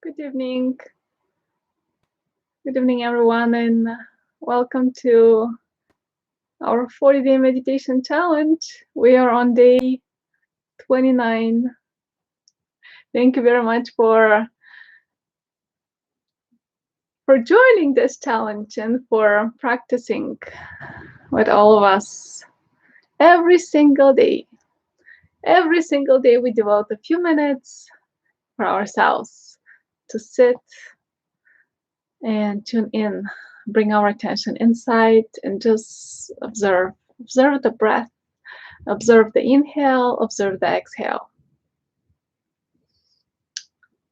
Good evening. Good evening, everyone, and welcome to our 40-day meditation challenge. We are on day 29. Thank you very much for joining this challenge and for practicing with all of us every single day. Every single day, we devote a few minutes for ourselves to sit and tune in, bring our attention inside, and just observe the breath, observe the inhale, observe the exhale.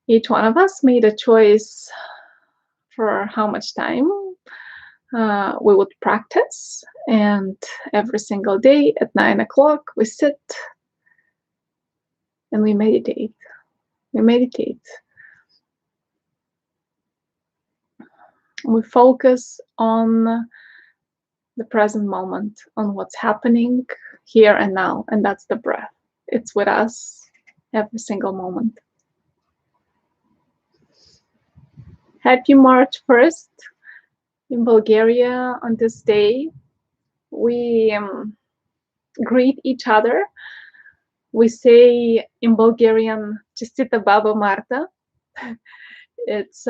Each one of us made a choice for how much time we would practice, and every single day at 9 o'clock we sit and we meditate. We focus on the present moment, on what's happening here and now, and that's the breath. It's with us every single moment. Happy March 1st. In Bulgaria, on this day, we greet each other. We say in Bulgarian, Chestita Baba Marta. It's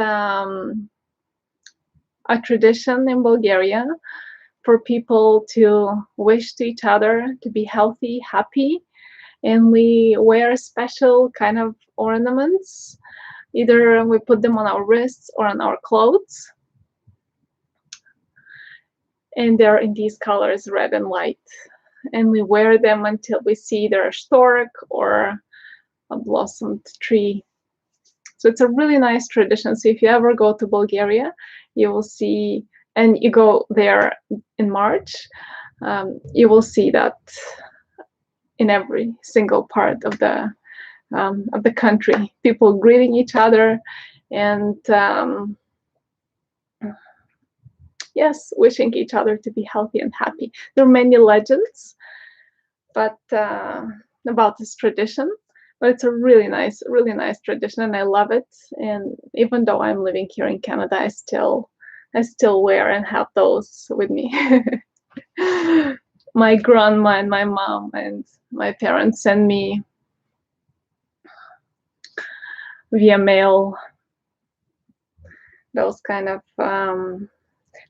a tradition in Bulgaria for people to wish to each other to be healthy, happy, and we wear special kind of ornaments. Either we put them on our wrists or on our clothes. And they're in these colors, red and white. And we wear them until we see either a stork or a blossomed tree. So it's a really nice tradition. So if you ever go to Bulgaria, you will see, and you go there in March, you will see that in every single part of the country, people greeting each other and yes, wishing each other to be healthy and happy. There are many legends, but about this tradition, but it's a really nice tradition, and I love it. And even though I'm living here in Canada, I still wear and have those with me. My grandma and my mom and my parents send me via mail those kind of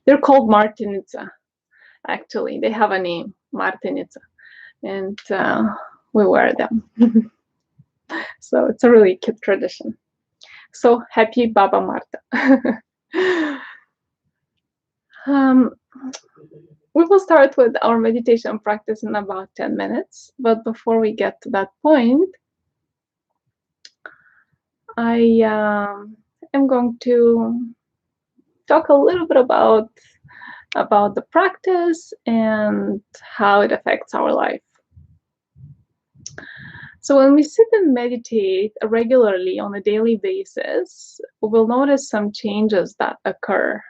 they're called Martinica. Actually, they have a name, Martinica, and we wear them. So it's a really cute tradition. So happy Baba Marta. We will start with our meditation practice in about 10 minutes, but before we get to that point, I am going to talk a little bit about the practice and how it affects our life. So when we sit and meditate regularly on a daily basis, we'll notice some changes that occur.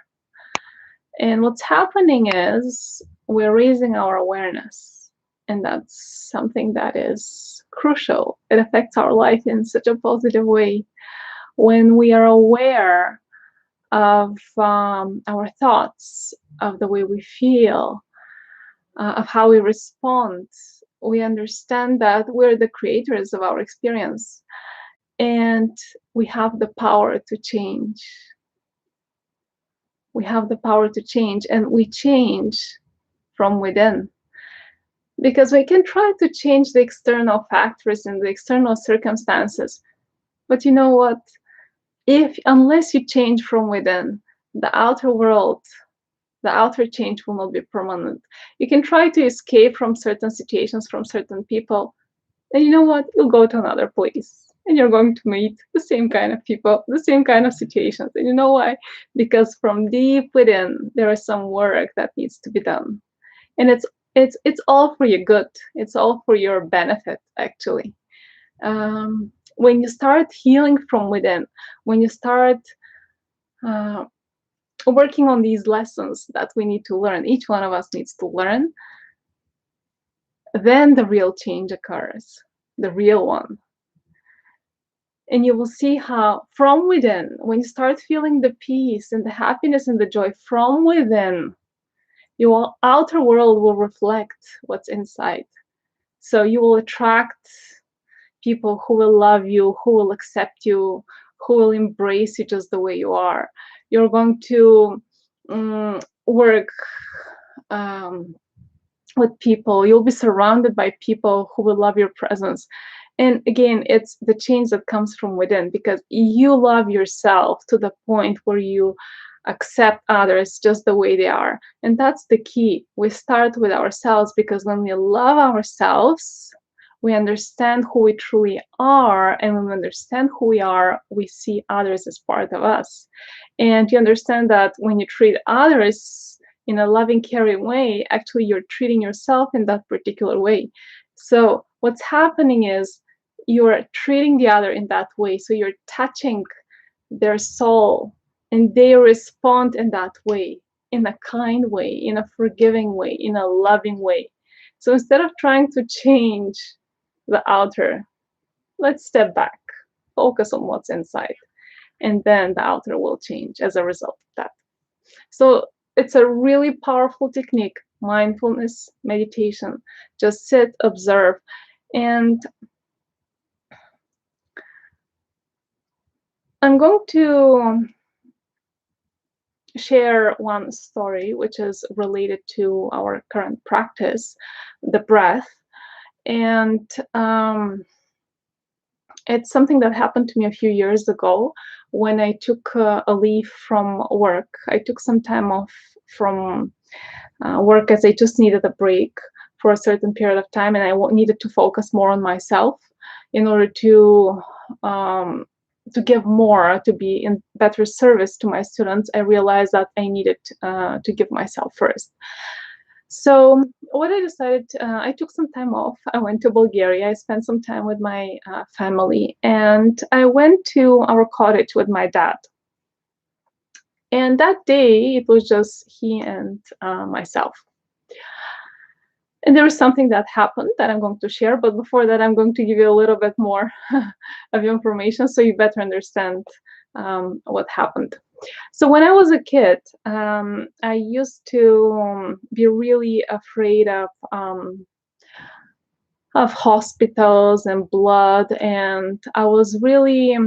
And what's happening is we're raising our awareness, and that's something that is crucial. It affects our life in such a positive way. When we are aware of our thoughts, of the way we feel, of how we respond, we understand that we're the creators of our experience, and we have the power to change. We have the power to change, and we change from within. Because we can try to change the external factors and the external circumstances, but you know what? Unless you change from within, the outer world, the outer change will not be permanent. You can try to escape from certain situations, from certain people, and you know what? You'll go to another place, and you're going to meet the same kind of people, the same kind of situations. And you know why? Because from deep within, there is some work that needs to be done, and it's all for your good. It's all for your benefit, actually. When you start healing from within, when you start working on these lessons that we need to learn, each one of us needs to learn, then the real change occurs, the real one. And you will see how from within, when you start feeling the peace and the happiness and the joy from within, your outer world will reflect what's inside. So you will attract people who will love you, who will accept you, who will embrace you just the way you are. You're going to work with people. You'll be surrounded by people who will love your presence. And again, it's the change that comes from within, because you love yourself to the point where you accept others just the way they are. And that's the key. We start with ourselves, because when we love ourselves, we understand who we truly are. And when we understand who we are, we see others as part of us. And you understand that when you treat others in a loving, caring way, actually you're treating yourself in that particular way. So what's happening is you're treating the other in that way. So you're touching their soul, and they respond in that way, in a kind way, in a forgiving way, in a loving way. So instead of trying to change the outer, let's step back, focus on what's inside, and then the outer will change as a result of that. So it's a really powerful technique, mindfulness meditation. Just sit, observe. And I'm going to share one story which is related to our current practice, the breath. And it's something that happened to me a few years ago when I took a leave from work. I took some time off from work as I just needed a break for a certain period of time, and I needed to focus more on myself in order to give more, to be in better service to my students. I realized that I needed to give myself first. So what I decided, I took some time off. I went to Bulgaria. I spent some time with my family, and I went to our cottage with my dad. And that day, it was just he and myself. And there was something that happened that I'm going to share. But before that, I'm going to give you a little bit more of information so you better understand what happened. So when I was a kid, I used to be really afraid of hospitals and blood, and I was really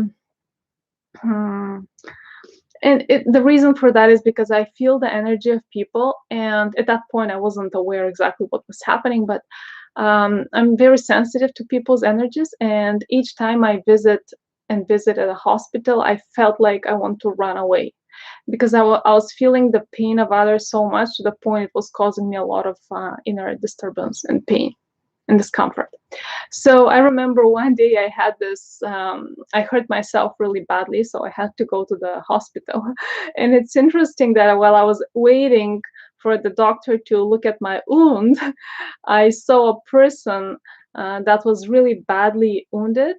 the reason for that is because I feel the energy of people, and at that point I wasn't aware exactly what was happening, but I'm very sensitive to people's energies, and each time I visit at a hospital, I felt like I want to run away, because I was feeling the pain of others so much to the point it was causing me a lot of inner disturbance and pain and discomfort. So I remember one day I had this, I hurt myself really badly, so I had to go to the hospital. And it's interesting that while I was waiting for the doctor to look at my wound, I saw a person that was really badly wounded.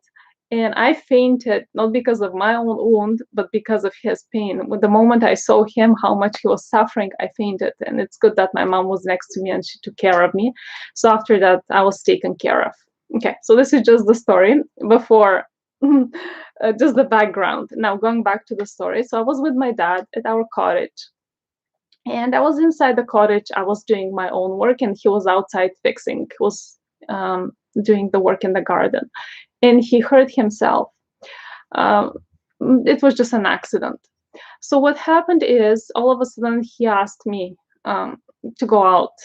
And I fainted, not because of my own wound, but because of his pain. With the moment I saw him, how much he was suffering, I fainted. And it's good that my mom was next to me and she took care of me. So after that, I was taken care of. Okay, so this is just the story before, just the background. Now going back to the story. So I was with my dad at our cottage. And I was inside the cottage. I was doing my own work, and he was outside fixing. He was doing the work in the garden. And he hurt himself. It was just an accident. So what happened is, all of a sudden, he asked me to go out.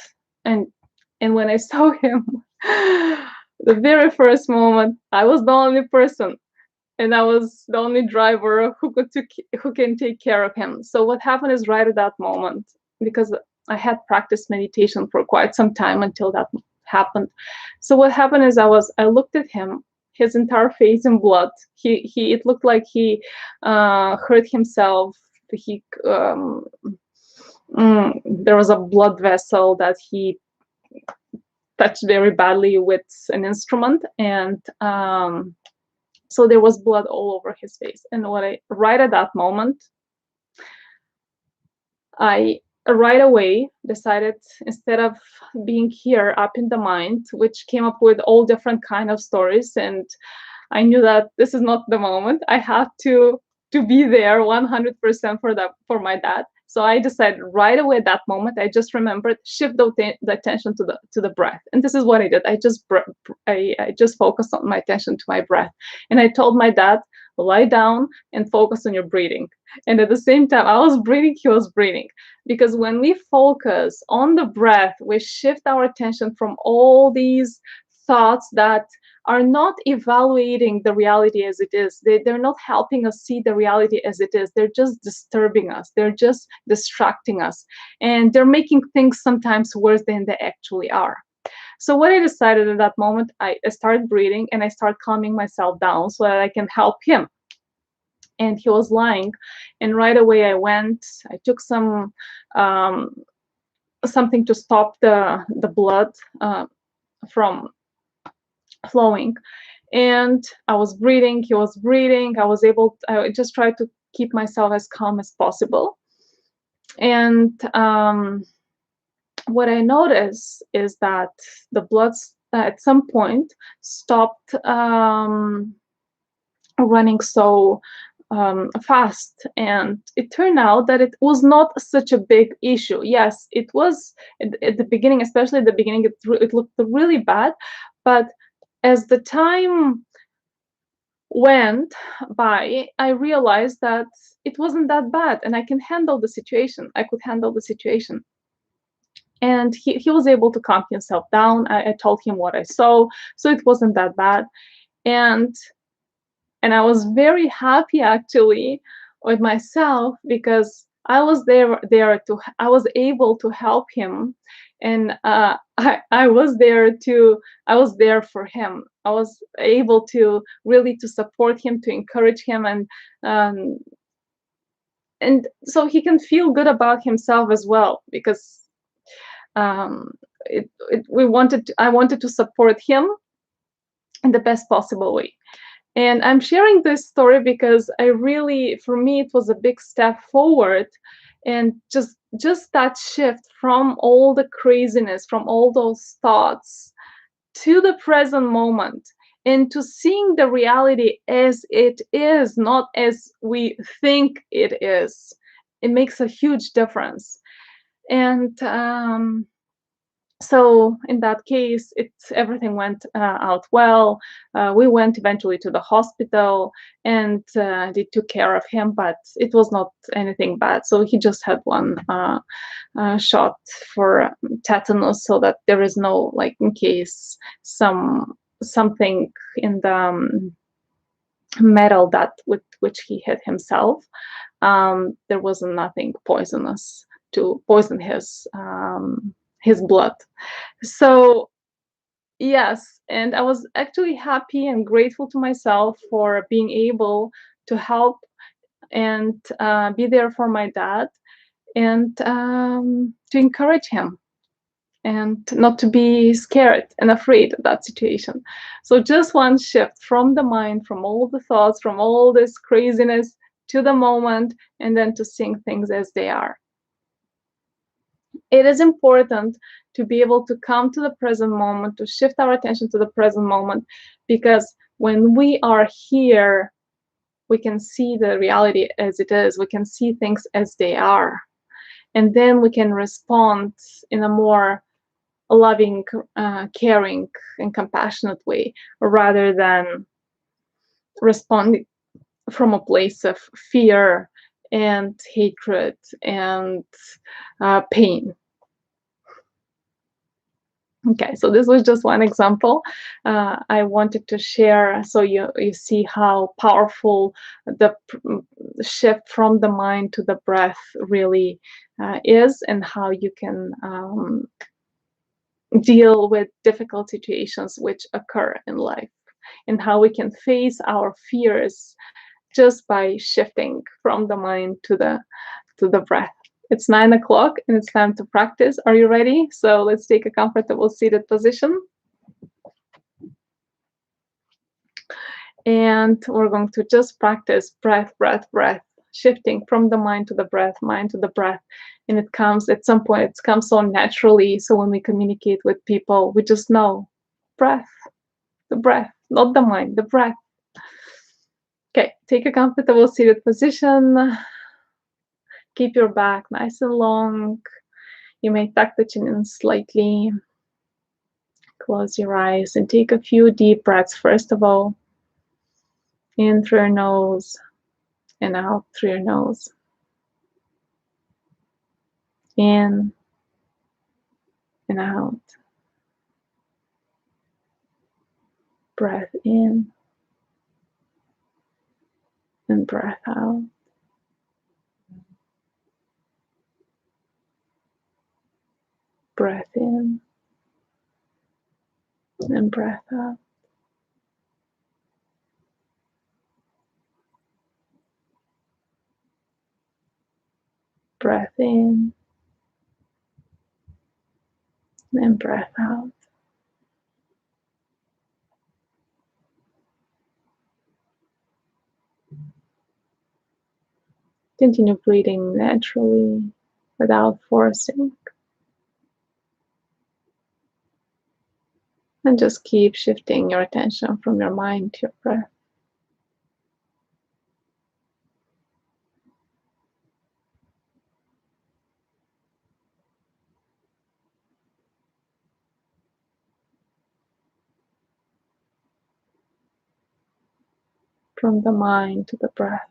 And when I saw him, the very first moment, I was the only person, and I was the only driver who can take care of him. So what happened is, right at that moment, because I had practiced meditation for quite some time until that happened. So what happened is, I looked at him, his entire face in blood. It looked like he hurt himself. There was a blood vessel that he touched very badly with an instrument, and so there was blood all over his face. And right at that moment, I right away decided, instead of being here up in the mind, which came up with all different kind of stories, and I knew that this is not the moment. I have to be there 100% for my dad. So I decided right away at that moment. I just remembered, shift the attention to the breath, and this is what I did. I just focused on my attention to my breath, and I told my dad, lie down and focus on your breathing. And at the same time, I was breathing, he was breathing, because when we focus on the breath, we shift our attention from all these thoughts that are not evaluating the reality as it is. They're not helping us see the reality as it is. They're just disturbing us. They're just distracting us. And they're making things sometimes worse than they actually are. So what I decided at that moment, I started breathing and I started calming myself down so that I can help him. And he was lying. And right away I took some something to stop the blood from flowing, and I was breathing, he was breathing. I just tried to keep myself as calm as possible. And what I noticed is that the blood at some point stopped running so fast, and it turned out that it was not such a big issue. Yes, it was at the beginning, especially at the beginning, it looked really bad, but as the time went by, I realized that it wasn't that bad, and I can handle the situation. I could handle the situation. And he was able to calm himself down. I told him what I saw, so it wasn't that bad. And I was very happy actually with myself, because I was I was able to help him, and I was there for him. I was able to really to support him, to encourage him, and so he can feel good about himself as well, because I wanted to support him in the best possible way. And I'm sharing this story because for me, it was a big step forward. And just that shift from all the craziness, from all those thoughts, to the present moment, and to seeing the reality as it is, not as we think it is. It makes a huge difference. And so in that case, everything went out well. We went eventually to the hospital, and they took care of him, but it was not anything bad. So he just had one shot for tetanus, so that there is no, like, in case something in the metal that with which he hit himself, there was nothing poisonous to poison his blood. So yes, and I was actually happy and grateful to myself for being able to help and be there for my dad, and to encourage him, and not to be scared and afraid of that situation. So just one shift from the mind, from all the thoughts, from all this craziness, to the moment, and then to seeing things as they are. It is important to be able to come to the present moment, to shift our attention to the present moment, because when we are here, we can see the reality as it is. We can see things as they are. And then we can respond in a more loving, caring, and compassionate way, rather than responding from a place of fear and hatred and pain. Okay, so this was just one example I wanted to share, so you see how powerful the shift from the mind to the breath really is, and how you can deal with difficult situations which occur in life, and how we can face our fears just by shifting from the mind to the breath. It's 9 o'clock and it's time to practice. Are you ready? So let's take a comfortable seated position. And we're going to just practice breath, breath, breath, shifting from the mind to the breath, mind to the breath. And it comes at some point, it comes so naturally. So when we communicate with people, we just know breath, the breath, not the mind, the breath. Okay, take a comfortable seated position. Keep your back nice and long. You may tuck the chin in slightly. Close your eyes and take a few deep breaths. First of all, in through your nose and out through your nose. In and out. Breath in and breath out. Breath in and breath out. Breath in and breath out. Continue breathing naturally without forcing. And just keep shifting your attention from your mind to your breath. From the mind to the breath.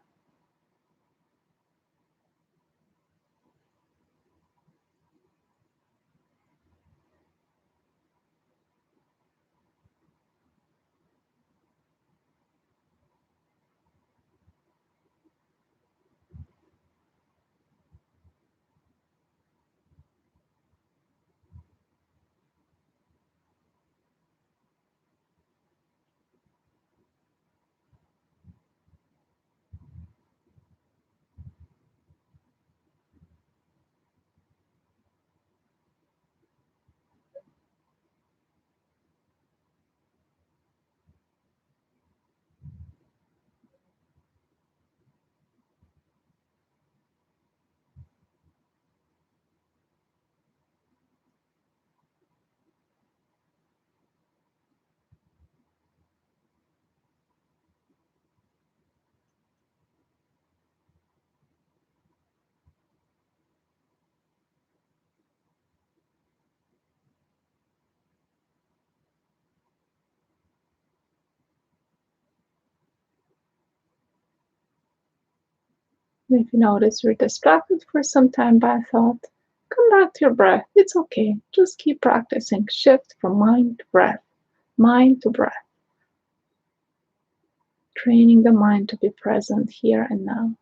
If you notice you're distracted for some time by a thought, come back to your breath. It's okay. Just keep practicing. Shift from mind to breath, mind to breath. Training the mind to be present here and now.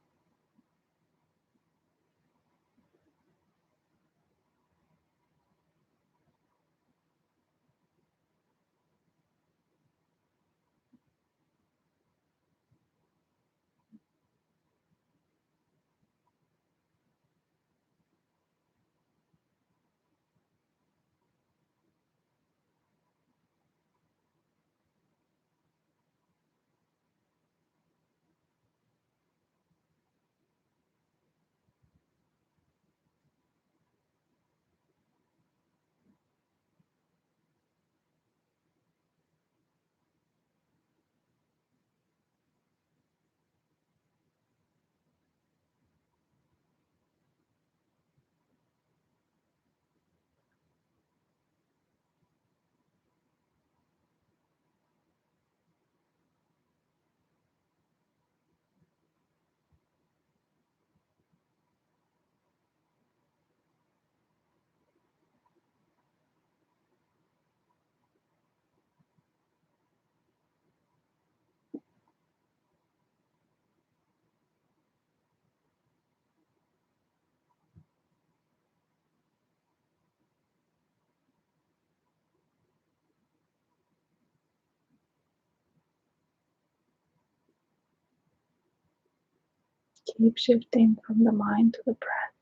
Keep shifting from the mind to the breath.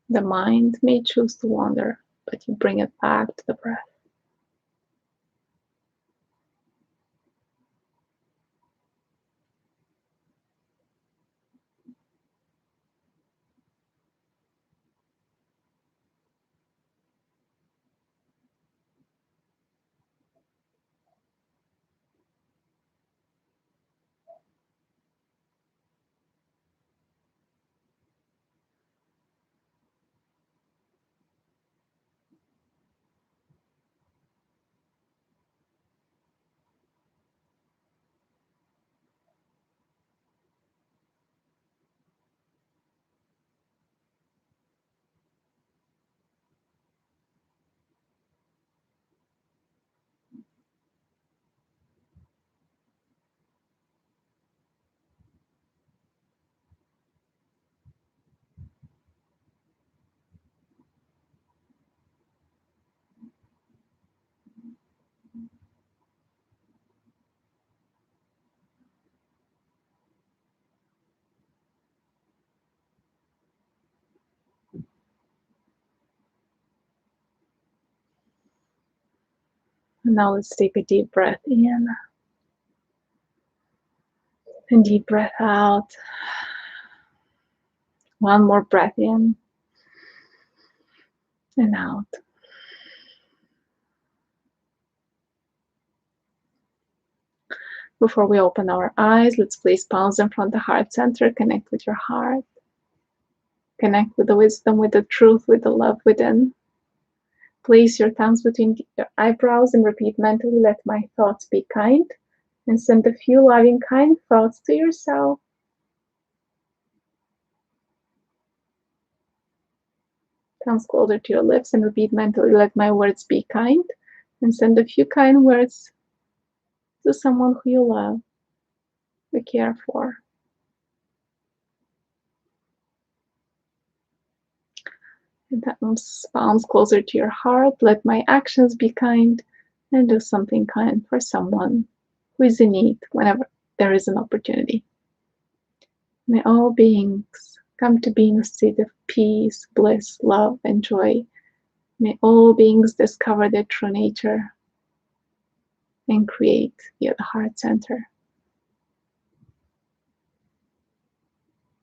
The mind may choose to wander, but you bring it back to the breath. And now let's take a deep breath in and deep breath out. One more breath in and out. Before we open our eyes, let's place palms in front of the heart center. Connect with your heart. Connect with the wisdom, with the truth, with the love within. Place your thumbs between your eyebrows and repeat mentally, let my thoughts be kind. And send a few loving, kind thoughts to yourself. Thumbs closer to your lips and repeat mentally, let my words be kind. And send a few kind words to someone who you love, you care for. And palms closer to your heart, let my actions be kind and do something kind for someone who is in need whenever there is an opportunity. May all beings come to be in a state of peace, bliss, love, and joy. May all beings discover their true nature and create via the heart center.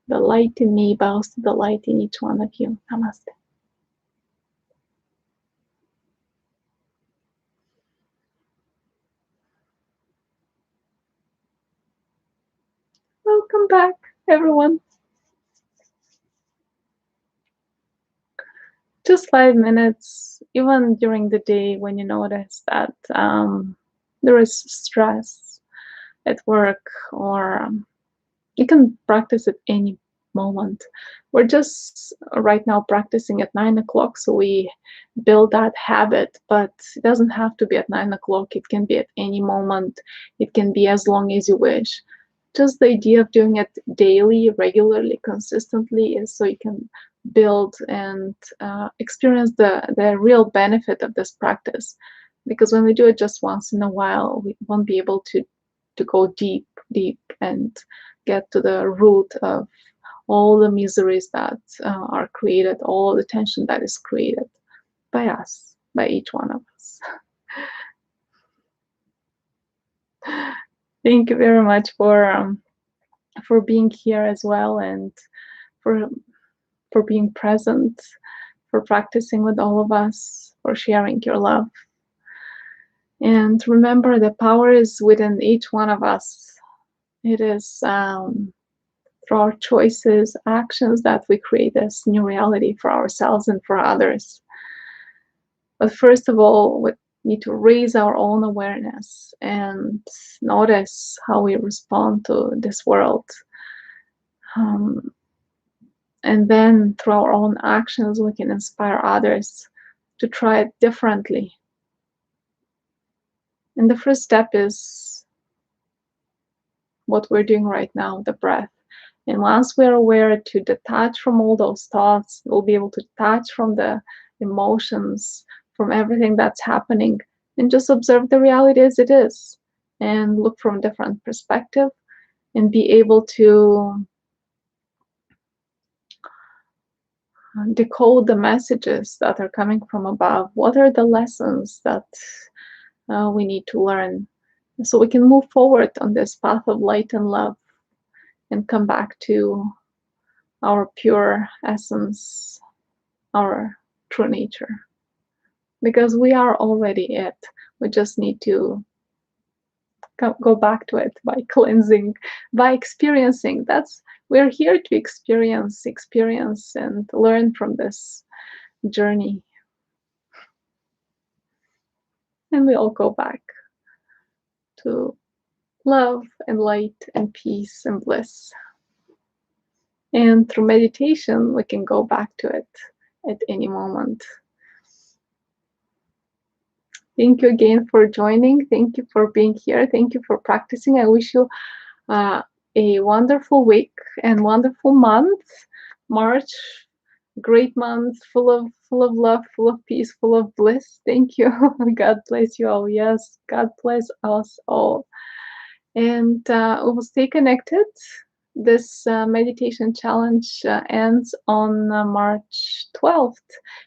The light in me bows to the light in each one of you. Namaste. Welcome back, everyone. Just 5 minutes, even during the day when you notice that there is stress at work, or you can practice at any moment. We're just right now practicing at 9 o'clock, so we build that habit, but it doesn't have to be at 9 o'clock. It can be at any moment. It can be as long as you wish. Just the idea of doing it daily, regularly, consistently is so you can build and experience the real benefit of this practice. Because when we do it just once in a while, we won't be able to go deep and get to the root of all the miseries that are created, all the tension that is created by us, by each one of us. Thank you very much for being here as well, and for being present, for practicing with all of us, for sharing your love. And remember, the power is within each one of us. It is through our choices, actions, that we create this new reality for ourselves and for others. But first of all, we need to raise our own awareness and notice how we respond to this world. And then through our own actions, we can inspire others to try it differently. And the first step is what we're doing right now, the breath. And once we're aware to detach from all those thoughts, we'll be able to detach from the emotions, from everything that's happening, and just observe the reality as it is, and look from a different perspective, and be able to decode the messages that are coming from above. What are the lessons that we need to learn, so we can move forward on this path of light and love and come back to our pure essence, our true nature. Because we are already it. We just need to go back to it by cleansing, by experiencing. We're here to experience and learn from this journey. And we all go back to love and light and peace and bliss. And through meditation, we can go back to it at any moment. Thank you again for joining. Thank you for being here. Thank you for practicing. I wish you a wonderful week and wonderful month. March, great month, full of love, full of peace, full of bliss. Thank you. God bless you all. Yes, God bless us all. And we will stay connected. This meditation challenge ends on March 12th.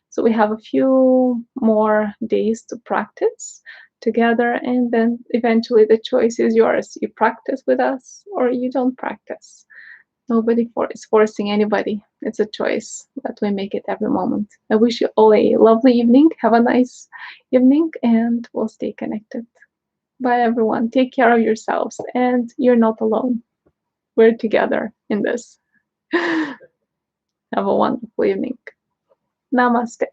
So we have a few more days to practice, together, and then eventually the choice is yours. You practice with us or you don't practice. Nobody is forcing anybody. It's a choice that we make it every moment. I wish you all a lovely evening. Have a nice evening, and we'll stay connected. Bye, everyone. Take care of yourselves, and you're not alone. We're together in this. Have a wonderful evening. Namaste.